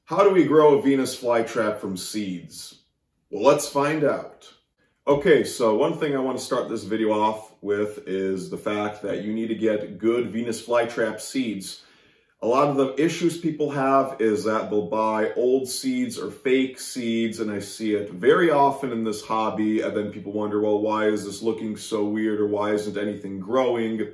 How do we grow a Venus flytrap from seeds? Well, let's find out. Okay, so one thing I want to start this video off with is the fact that you need to get good Venus flytrap seeds. A lot of the issues people have is that they'll buy old seeds or fake seeds, and I see it very often in this hobby, and then people wonder, well, why is this looking so weird, or why isn't anything growing?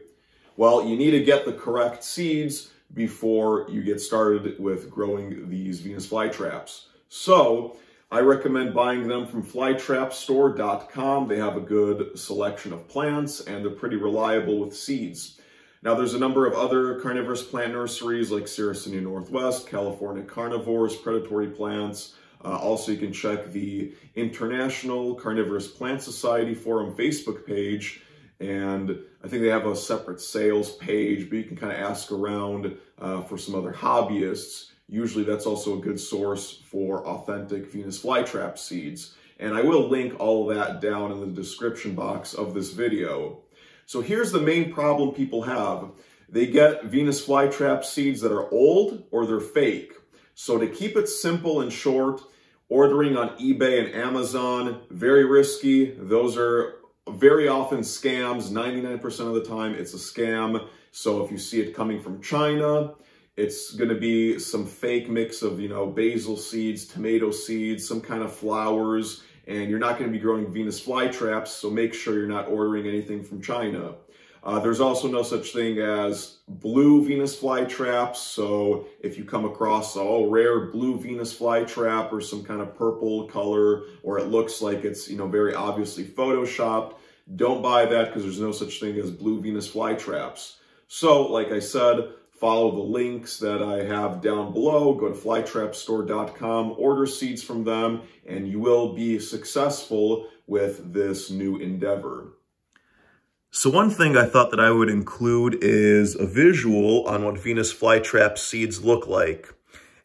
Well, you need to get the correct seeds before you get started with growing these Venus flytraps. So I recommend buying them from flytrapstore.com. They have a good selection of plants and they're pretty reliable with seeds. Now there's a number of other carnivorous plant nurseries like Saracenia Northwest, California Carnivores, Predatory Plants. Also, you can check the International Carnivorous Plant Society Forum Facebook page, and I think they have a separate sales page, but you can kind of ask around for some other hobbyists. Usually that's also a good source for authentic Venus flytrap seeds. And I will link all of that down in the description box of this video. So here's the main problem people have. They get Venus flytrap seeds that are old or they're fake. So to keep it simple and short, ordering on eBay and Amazon, very risky. Those are very often scams. 99% of the time it's a scam. So if you see it coming from China, it's going to be some fake mix of, basil seeds, tomato seeds, some kind of flowers, and you're not going to be growing Venus flytraps, so make sure you're not ordering anything from China. There's also no such thing as blue Venus flytraps, so if you come across a rare blue Venus flytrap or some kind of purple color, or it looks like it's, very obviously photoshopped, don't buy that because there's no such thing as blue Venus flytraps. So, like I said, follow the links that I have down below, go to flytrapstore.com, order seeds from them, and you will be successful with this new endeavor. So one thing I thought that I would include is a visual on what Venus flytrap seeds look like.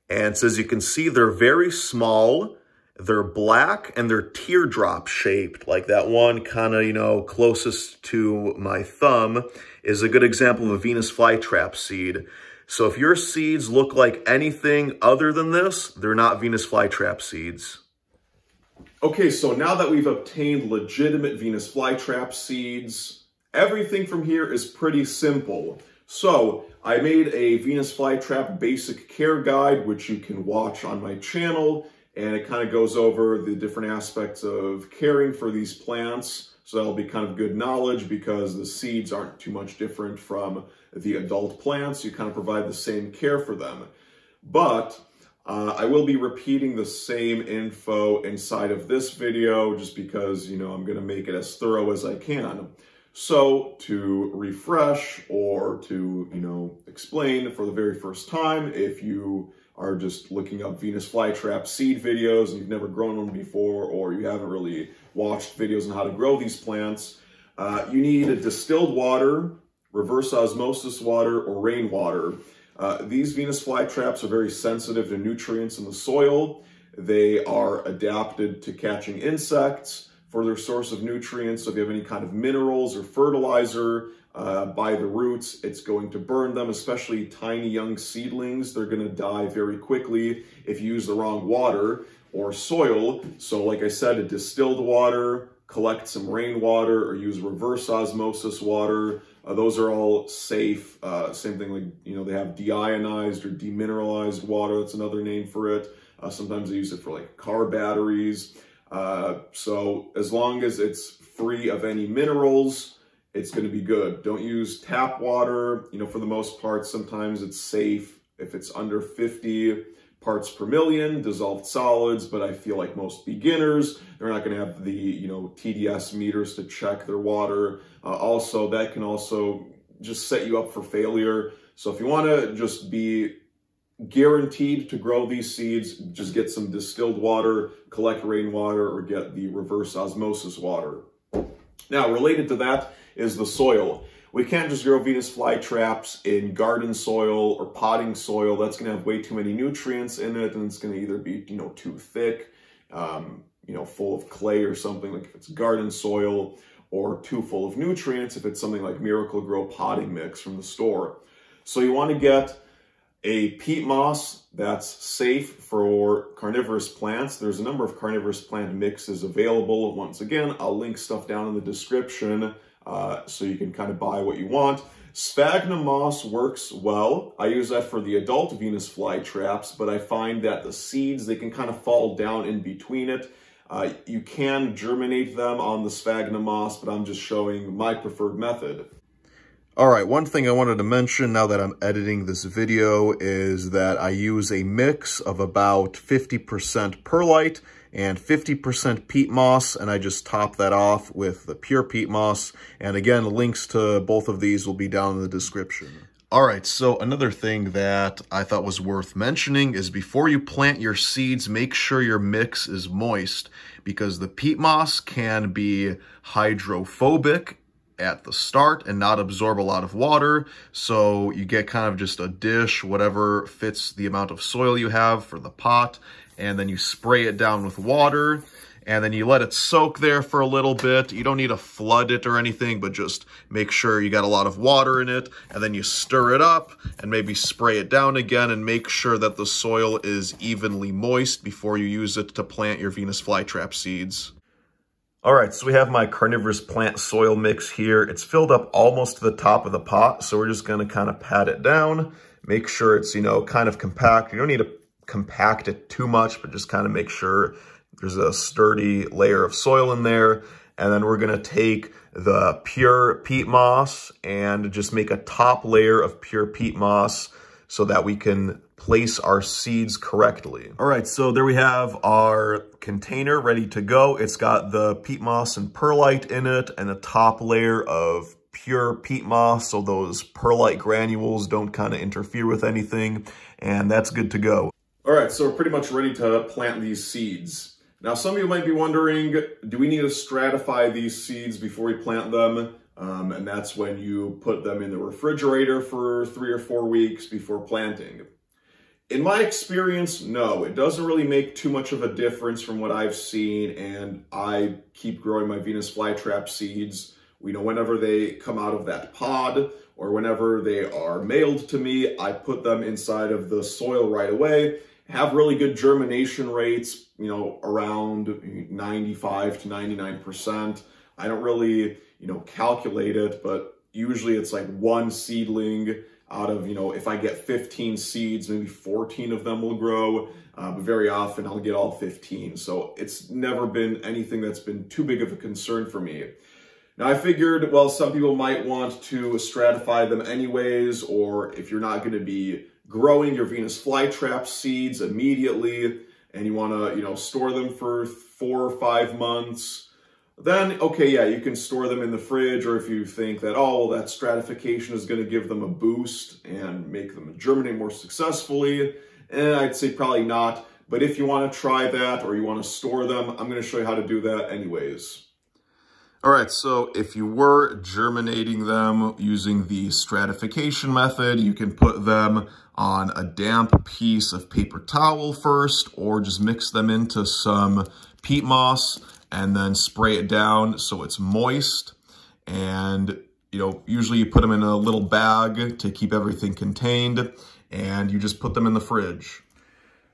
And so as you can see, they're very small, they're black, and they're teardrop shaped, like that one kind of, closest to my thumb is a good example of a Venus flytrap seed. So if your seeds look like anything other than this, they're not Venus flytrap seeds. Okay, so now that we've obtained legitimate Venus flytrap seeds, everything from here is pretty simple. So I made a Venus flytrap basic care guide, which you can watch on my channel. And it kind of goes over the different aspects of caring for these plants. So that'll be kind of good knowledge because the seeds aren't too much different from the adult plants. You kind of provide the same care for them. But I will be repeating the same info inside of this video just because, I'm going to make it as thorough as I can. So to refresh or to, explain for the very first time, if you are just looking up Venus flytrap seed videos and you've never grown one before, or you haven't really watched videos on how to grow these plants, you need distilled water, reverse osmosis water, or rainwater. These Venus flytraps are very sensitive to nutrients in the soil. They are adapted to catching insects for their source of nutrients. So if you have any kind of minerals or fertilizer by the roots, it's going to burn them, especially tiny young seedlings. They're going to die very quickly if you use the wrong water or soil. So like I said, a distilled water, collect some rainwater, or use reverse osmosis water. Those are all safe. Same thing, like, they have deionized or demineralized water. That's another name for it. Sometimes they use it for like car batteries. So as long as it's free of any minerals, it's going to be good. Don't use tap water. For the most part, sometimes it's safe if it's under 50 parts per million dissolved solids, but I feel like most beginners, they're not going to have the, TDS meters to check their water. Also, that can also just set you up for failure. So if you want to just be guaranteed to grow these seeds, just get some distilled water, collect rainwater, or get the reverse osmosis water. Now, related to that is the soil. We can't just grow Venus flytraps in garden soil or potting soil. That's going to have way too many nutrients in it, and it's going to either be, too thick, full of clay or something, like if it's garden soil, or too full of nutrients if it's something like Miracle-Gro potting mix from the store. So you want to get a peat moss that's safe for carnivorous plants. There's a number of carnivorous plant mixes available. Once again, I'll link stuff down in the description so you can kind of buy what you want. Sphagnum moss works well. I use that for the adult Venus flytraps, but I find that the seeds, they can kind of fall down in between it. You can germinate them on the sphagnum moss, but I'm just showing my preferred method. All right, one thing I wanted to mention now that I'm editing this video is that I use a mix of about 50% perlite and 50% peat moss, and I just top that off with the pure peat moss. And again, links to both of these will be down in the description. All right, so another thing that I thought was worth mentioning is before you plant your seeds, make sure your mix is moist, because the peat moss can be hydrophobic at the start and not absorb a lot of water. So you get kind of just a dish, whatever fits the amount of soil you have for the pot, and then you spray it down with water, and then you let it soak there for a little bit. You don't need to flood it or anything, but just make sure you got a lot of water in it, and then you stir it up and maybe spray it down again and make sure that the soil is evenly moist before you use it to plant your Venus flytrap seeds. All right, so we have my carnivorous plant soil mix here. It's filled up almost to the top of the pot, so we're just gonna kind of pat it down, make sure it's, kind of compact. You don't need to compact it too much, but just kind of make sure there's a sturdy layer of soil in there. And then we're gonna take the pure peat moss and just make a top layer of pure peat moss so that we can place our seeds correctly. All right, so there we have our container ready to go. It's got the peat moss and perlite in it and a top layer of pure peat moss, so those perlite granules don't kind of interfere with anything, and that's good to go. All right, so we're pretty much ready to plant these seeds. Now, some of you might be wondering, do we need to stratify these seeds before we plant them? And that's when you put them in the refrigerator for 3 or 4 weeks before planting. In my experience, no, it doesn't really make too much of a difference from what I've seen, and I keep growing my Venus flytrap seeds. Whenever they come out of that pod or whenever they are mailed to me, I put them inside of the soil right away. Have really good germination rates, around 95 to 99%. I don't really, calculate it, but usually it's like one seedling out of, if I get 15 seeds, maybe 14 of them will grow, but very often I'll get all 15. So it's never been anything that's been too big of a concern for me. Now I figured, well, some people might want to stratify them anyways, or if you're not going to be growing your Venus flytrap seeds immediately and you want to, store them for 4 or 5 months, then, okay, yeah, you can store them in the fridge, or if you think that, oh, well, that stratification is going to give them a boost and make them germinate more successfully, I'd say probably not. But if you want to try that or you want to store them, I'm going to show you how to do that anyways. All right, so if you were germinating them using the stratification method, you can put them on a damp piece of paper towel first, or just mix them into some peat moss and then spray it down so it's moist. And, usually you put them in a little bag to keep everything contained, and you just put them in the fridge.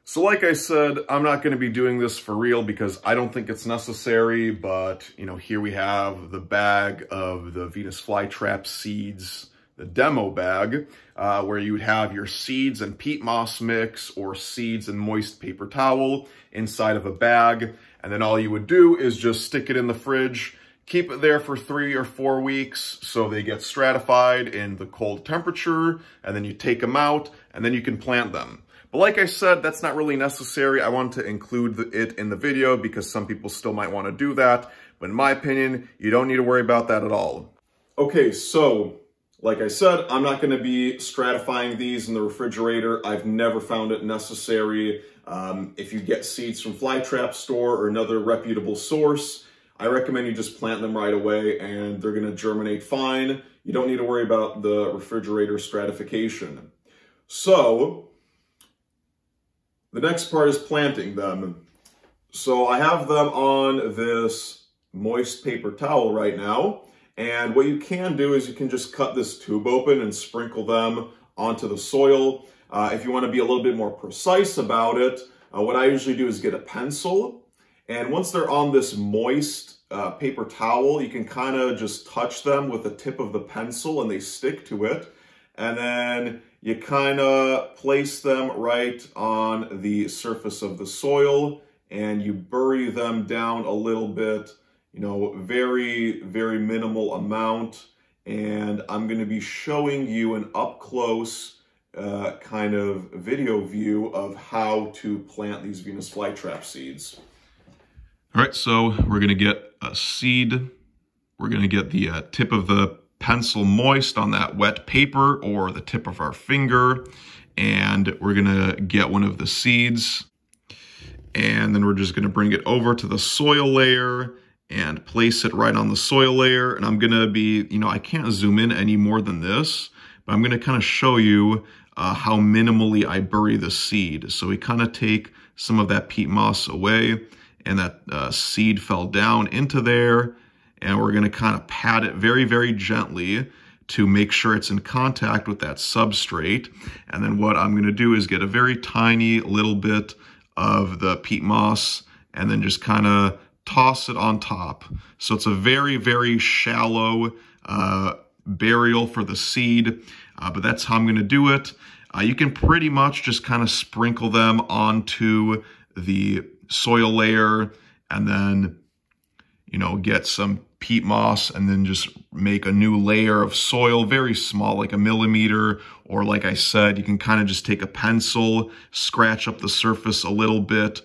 So like I said, I'm not going to be doing this for real because I don't think it's necessary, but, here we have the bag of the Venus flytrap seeds, the demo bag, where you would have your seeds and peat moss mix or seeds and moist paper towel inside of a bag. And then all you would do is just stick it in the fridge, keep it there for 3 or 4 weeks so they get stratified in the cold temperature, and then you take them out, and then you can plant them. But like I said, that's not really necessary. I wanted to include it in the video because some people still might want to do that. But in my opinion, you don't need to worry about that at all. Okay, so like I said, I'm not going to be stratifying these in the refrigerator. I've never found it necessary. If you get seeds from Flytrap store or another reputable source, I recommend you just plant them right away and they're going to germinate fine. You don't need to worry about the refrigerator stratification. So the next part is planting them. So I have them on this moist paper towel right now. And what you can do is you can just cut this tube open and sprinkle them onto the soil. If you want to be a little bit more precise about it, what I usually do is get a pencil, and once they're on this moist paper towel, you can kind of just touch them with the tip of the pencil and they stick to it. And then you kind of place them right on the surface of the soil and you bury them down a little bit, you know, very, very minimal amount. And I'm going to be showing you an up close kind of video view of how to plant these Venus flytrap seeds. All right, so we're going to get a seed. We're going to get the tip of the pencil moist on that wet paper or the tip of our finger, and we're going to get one of the seeds, and then we're just going to bring it over to the soil layer and place it right on the soil layer. And I'm going to be, you know, I can't zoom in any more than this, but I'm going to kind of show you how minimally I bury the seed. So we kind of take some of that peat moss away, and that seed fell down into there, and we're going to kind of pat it very, very gently to make sure it's in contact with that substrate. And then what I'm going to do is get a very tiny little bit of the peat moss and then just kind of toss it on top. So it's a very, very shallow burial for the seed, but that's how I'm going to do it. You can pretty much just kind of sprinkle them onto the soil layer and then, you know, get some peat moss and then just make a new layer of soil, very small, like 1 millimeter, or like I said, you can kind of just take a pencil, scratch up the surface a little bit,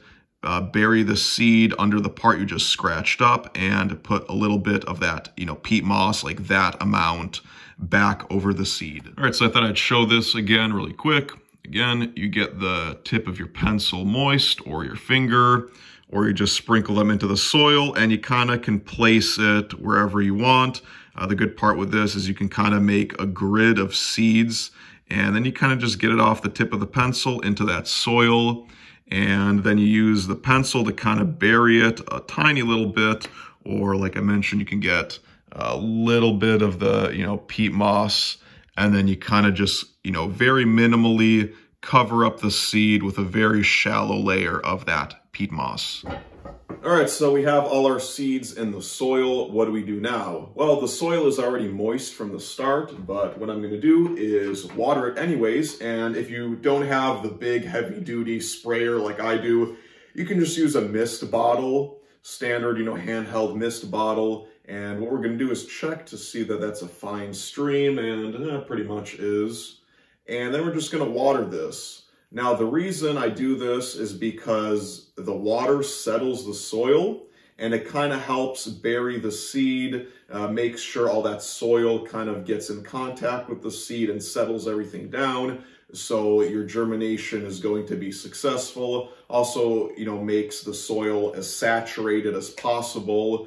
bury the seed under the part you just scratched up, and put a little bit of that, you know, peat moss, like that amount, back over the seed. All right, so I thought I'd show this again really quick. Again, you get the tip of your pencil moist or your finger, or you just sprinkle them into the soil and you kind of can place it wherever you want. The good part with this is you can kind of make a grid of seeds, and then you kind of just get it off the tip of the pencil into that soil, and then you use the pencil to kind of bury it a tiny little bit, or like I mentioned, you can get a little bit of the, you know, peat moss, and then you kind of just, you know, very minimally cover up the seed with a very shallow layer of that peat moss. All right, so we have all our seeds in the soil. What do we do now? Well, the soil is already moist from the start, but what I'm going to do is water it anyways. And if you don't have the big heavy-duty sprayer like I do, you can just use a mist bottle, standard, you know, handheld mist bottle. And what we're going to do is check to see that that's a fine stream, and pretty much is. And then we're just going to water this. Now, the reason I do this is because the water settles the soil, and it kind of helps bury the seed, makes sure all that soil kind of gets in contact with the seed and settles everything down, so your germination is going to be successful. Also, you know, makes the soil as saturated as possible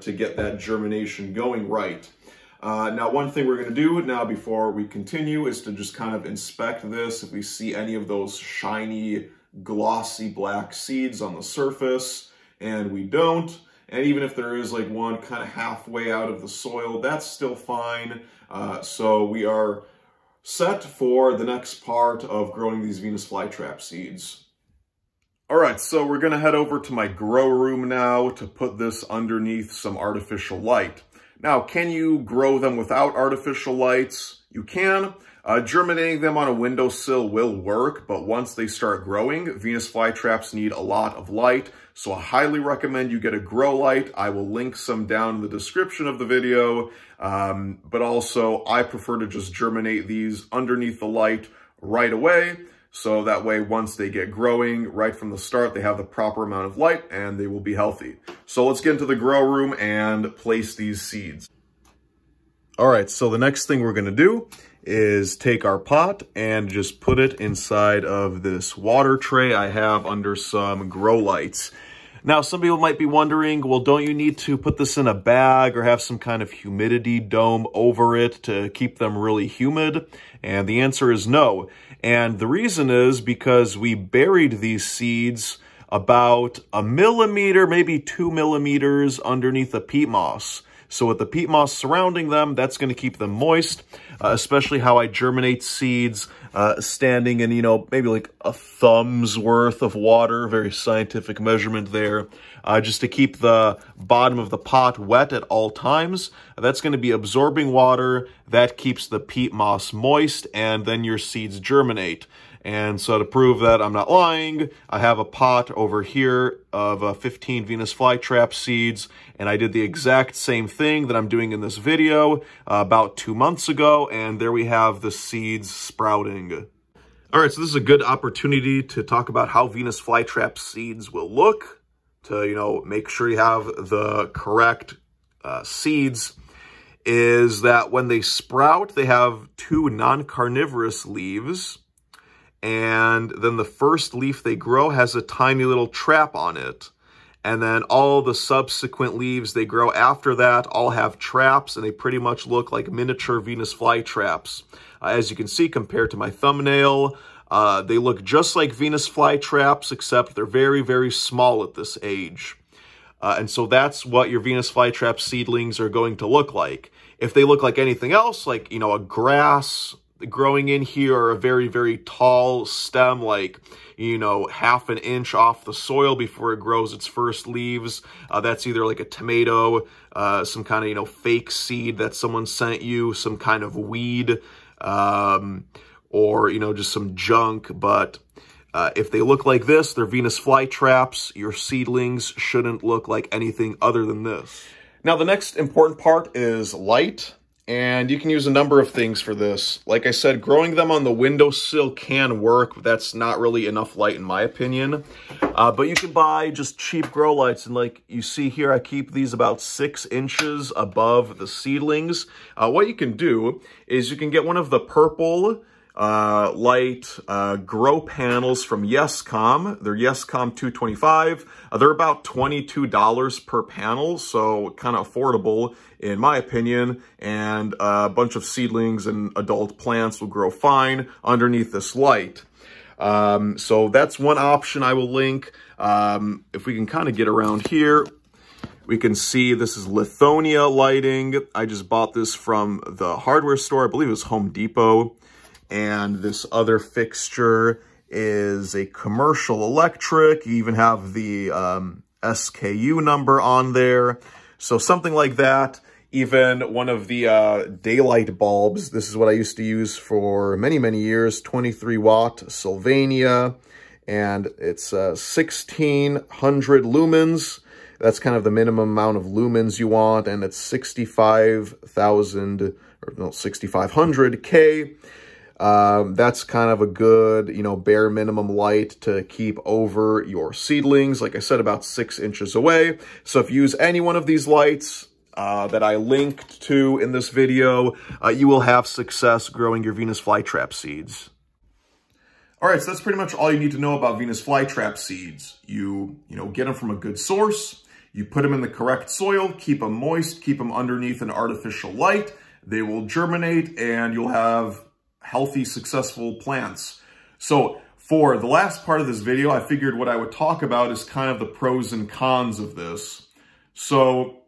to get that germination going right. Now, one thing we're going to do now before we continue is to just kind of inspect this. If we see any of those shiny, glossy black seeds on the surface, and we don't, and even if there is like one kind of halfway out of the soil, that's still fine. So we are set for the next part of growing these Venus flytrap seeds. All right, so we're going to head over to my grow room now to put this underneath some artificial light. Now, can you grow them without artificial lights? You can. Germinating them on a windowsill will work, but once they start growing, Venus flytraps need a lot of light, so I highly recommend you get a grow light. I will link some down in the description of the video, but also I prefer to just germinate these underneath the light right away, so that way once they get growing right from the start, they have the proper amount of light and they will be healthy. So let's get into the grow room and place these seeds. All right, so the next thing we're going to do is take our pot and just put it inside of this water tray I have under some grow lights. Now, some people might be wondering, well, don't you need to put this in a bag or have some kind of humidity dome over it to keep them really humid? And the answer is no. And the reason is because we buried these seeds about 1 millimeter, maybe 2 millimeters underneath the peat moss. So with the peat moss surrounding them, that's going to keep them moist, especially how I germinate seeds, standing in, maybe like a thumb's worth of water, very scientific measurement there, just to keep the bottom of the pot wet at all times. That's going to be absorbing water, that keeps the peat moss moist, and then your seeds germinate. And so to prove that I'm not lying, I have a pot over here of 15 Venus flytrap seeds, and I did the exact same thing that I'm doing in this video about 2 months ago, and there we have the seeds sprouting. All right, so this is a good opportunity to talk about how Venus flytrap seeds will look, to, make sure you have the correct seeds, is that when they sprout, they have 2 non-carnivorous leaves, and then the first leaf they grow has a tiny little trap on it. And then all the subsequent leaves they grow after that all have traps, and they pretty much look like miniature Venus flytraps. As you can see, compared to my thumbnail, they look just like Venus flytraps, except they're very, very small at this age. And so that's what your Venus flytrap seedlings are going to look like. If they look like anything else, like, a grass growing in here, or a very, very tall stem, like, half an inch off the soil before it grows its first leaves, that's either like a tomato, some kind of, fake seed that someone sent you, some kind of weed, or, just some junk. But if they look like this, they're Venus flytraps. Your seedlings shouldn't look like anything other than this. Now, the next important part is light. And you can use a number of things for this. Like I said, growing them on the windowsill can work, but that's not really enough light in my opinion. But you can buy just cheap grow lights, and like you see here, I keep these about 6 inches above the seedlings. What you can do is you can get one of the purple light grow panels from Yescom. They're Yescom 225. They're about $22 per panel, so kind of affordable in my opinion, and a bunch of seedlings and adult plants will grow fine underneath this light. So that's one option I will link. If we can kind of get around here, we can see this is Lithonia lighting. I just bought this from the hardware store. I believe it was Home Depot. And this other fixture is a Commercial Electric. You even have the SKU number on there. So something like that. Even one of the daylight bulbs. This is what I used to use for many, many years. 23 watt Sylvania. And it's 1600 lumens. That's kind of the minimum amount of lumens you want. And it's 65,000, or no, 6,500 K. That's kind of a good, bare minimum light to keep over your seedlings. Like I said, about 6 inches away. So if you use any one of these lights that I linked to in this video, you will have success growing your Venus flytrap seeds. All right, so that's pretty much all you need to know about Venus flytrap seeds. You get them from a good source. You put them in the correct soil, keep them moist, keep them underneath an artificial light. They will germinate, and you'll have healthy, successful plants. So for the last part of this video, I figured what I would talk about is kind of the pros and cons of this. So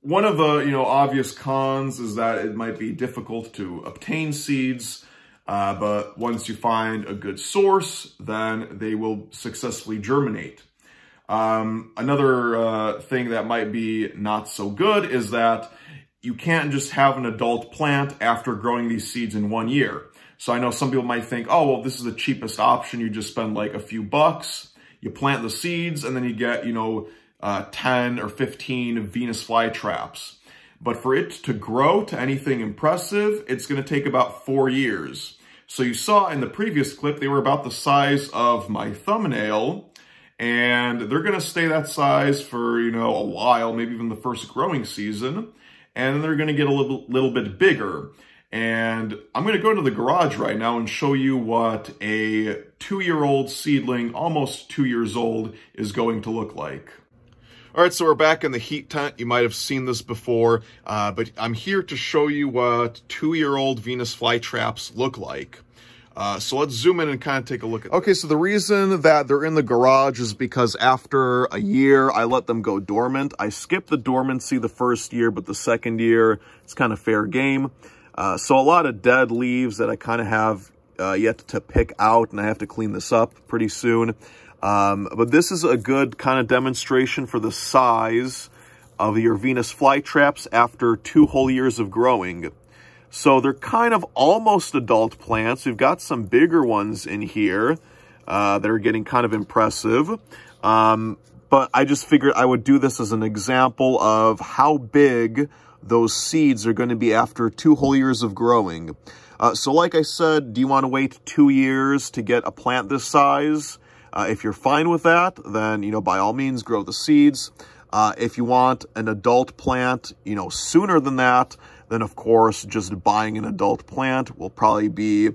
one of the, obvious cons is that it might be difficult to obtain seeds, but once you find a good source, then they will successfully germinate. Another thing that might be not so good is that you can't just have an adult plant after growing these seeds in 1 year. So I know some people might think, oh, well, this is the cheapest option. You just spend like a few bucks, you plant the seeds, and then you get, 10 or 15 Venus flytraps. But for it to grow to anything impressive, it's going to take about 4 years. So you saw in the previous clip, they were about the size of my thumbnail, and they're going to stay that size for, a while, maybe even the first growing season. And then they're going to get a little bit bigger. And I'm going to go to the garage right now and show you what a 2-year-old seedling, almost 2 years old, is going to look like. All right, so we're back in the heat tent. You might have seen this before, but I'm here to show you what 2-year-old Venus flytraps look like. So let's zoom in and kind of take a look at Okay, so the reason that they're in the garage is because after a year, I let them go dormant. I skipped the dormancy the first year, but the second year, it's kind of fair game. So a lot of dead leaves that I kind of have yet to pick out, and I have to clean this up pretty soon. But this is a good kind of demonstration for the size of your Venus flytraps after 2 whole years of growing. So they're kind of almost adult plants. We've got some bigger ones in here that are getting kind of impressive. But I just figured I would do this as an example of how big those seeds are going to be after 2 whole years of growing. So like I said, do you want to wait 2 years to get a plant this size? If you're fine with that, then, by all means, grow the seeds. If you want an adult plant, sooner than that, then of course, just buying an adult plant will probably be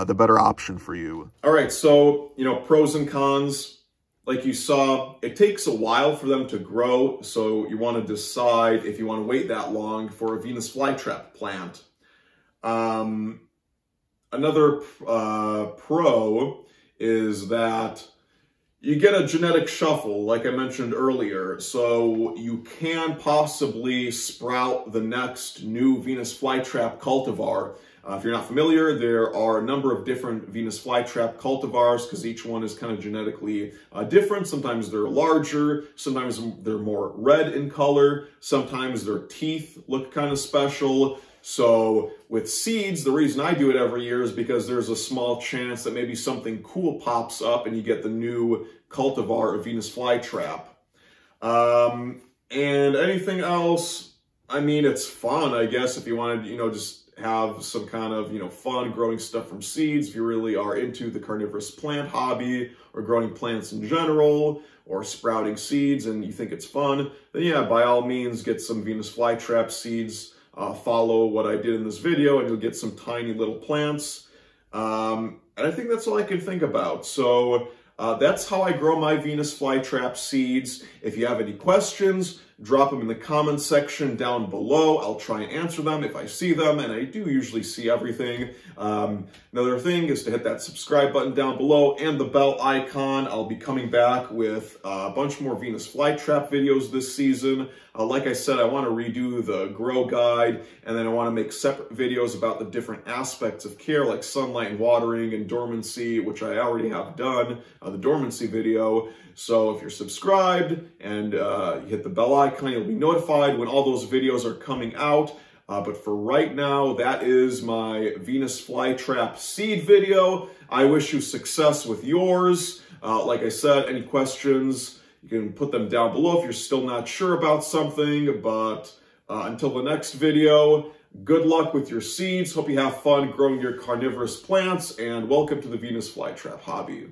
the better option for you. All right, so, pros and cons. Like you saw, it takes a while for them to grow, so you want to decide if you want to wait that long for a Venus flytrap plant. Another pro is that you get a genetic shuffle, like I mentioned earlier, so you can possibly sprout the next new Venus flytrap cultivar. If you're not familiar, there are a number of different Venus flytrap cultivars because each one is kind of genetically different. Sometimes they're larger, sometimes they're more red in color, sometimes their teeth look kind of special. So with seeds, the reason I do it every year is because there's a small chance that maybe something cool pops up and you get the new cultivar of Venus flytrap. And anything else, it's fun, I guess, if you wanted, just have some kind of, fun growing stuff from seeds. If you really are into the carnivorous plant hobby or growing plants in general or sprouting seeds and you think it's fun, then yeah, by all means, get some Venus flytrap seeds. Follow what I did in this video and you'll get some tiny little plants. And I think that's all I can think about. So that's how I grow my Venus flytrap seeds. If you have any questions, drop them in the comments section down below. I'll try and answer them if I see them, and I do usually see everything. Another thing is to hit that subscribe button down below and the bell icon. I'll be coming back with a bunch more Venus flytrap videos this season. Like I said, I want to redo the grow guide, and then I want to make separate videos about the different aspects of care, like sunlight and watering and dormancy, which I already have done, the dormancy video. So if you're subscribed and you hit the bell icon, you'll be notified when all those videos are coming out. But for right now, that is my Venus flytrap seed video. I wish you success with yours. Like I said, any questions, you can put them down below if you're still not sure about something. But until the next video, good luck with your seeds. Hope you have fun growing your carnivorous plants, and welcome to the Venus flytrap hobby.